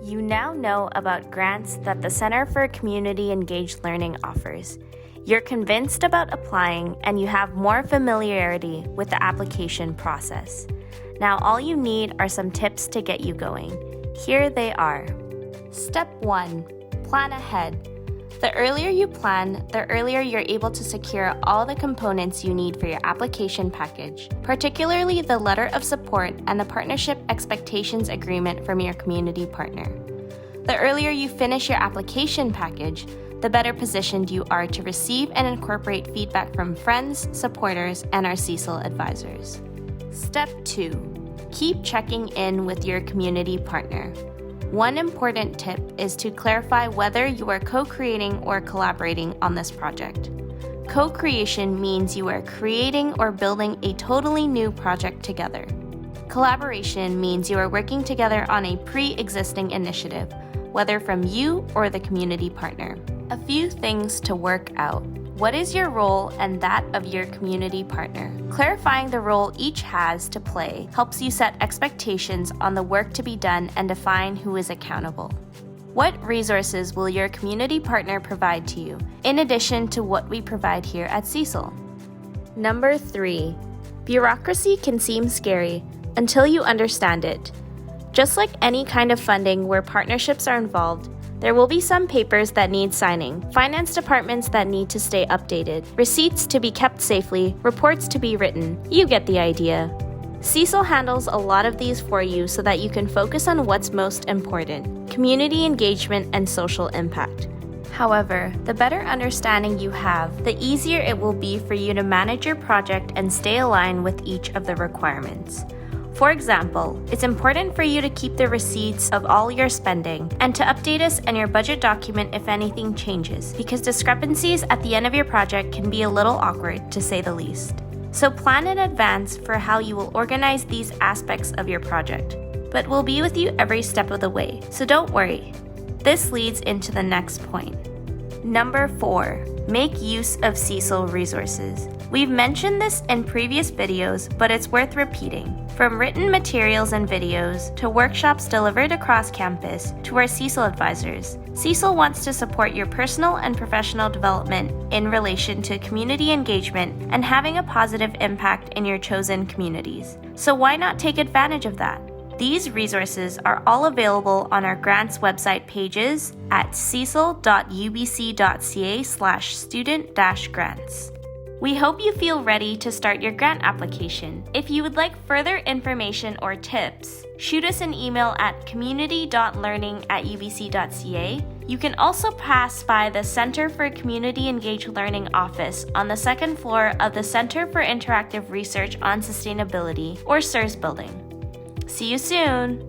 You now know about grants that the Center for Community Engaged Learning offers. You're convinced about applying and you have more familiarity with the application process. Now all you need are some tips to get you going. Here they are. Step 1. Plan ahead. The earlier you plan, the earlier you're able to secure all the components you need for your application package, particularly the letter of support and the partnership expectations agreement from your community partner. The earlier you finish your application package, the better positioned you are to receive and incorporate feedback from friends, supporters, and our CCEL advisors. Step 2. Keep checking in with your community partner. One important tip is to clarify whether you are co-creating or collaborating on this project. Co-creation means you are creating or building a totally new project together. Collaboration means you are working together on a pre-existing initiative, whether from you or the community partner. A few things to work out. What is your role and that of your community partner? Clarifying the role each has to play helps you set expectations on the work to be done and define who is accountable. What resources will your community partner provide to you, in addition to what we provide here at CCEL? Number 3. Bureaucracy can seem scary until you understand it. Just like any kind of funding where partnerships are involved, there will be some papers that need signing, finance departments that need to stay updated, receipts to be kept safely, reports to be written. You get the idea. CCEL handles a lot of these for you so that you can focus on what's most important: community engagement and social impact. However, the better understanding you have, the easier it will be for you to manage your project and stay aligned with each of the requirements. For example, it's important for you to keep the receipts of all your spending and to update us in your budget document if anything changes, because discrepancies at the end of your project can be a little awkward, to say the least. So plan in advance for how you will organize these aspects of your project, but we'll be with you every step of the way, so don't worry. This leads into the next point. Number 4. Make use of CCEL resources. We've mentioned this in previous videos, but it's worth repeating. From written materials and videos, to workshops delivered across campus, to our CCEL advisors, CCEL wants to support your personal and professional development in relation to community engagement and having a positive impact in your chosen communities. So why not take advantage of that? These resources are all available on our grants website pages at ccel.ubc.ca/student-grants. We hope you feel ready to start your grant application. If you would like further information or tips, shoot us an email at community.learning@ubc.ca. You can also pass by the Center for Community Engaged Learning office on the second floor of the Center for Interactive Research on Sustainability, or CIRS building. See you soon!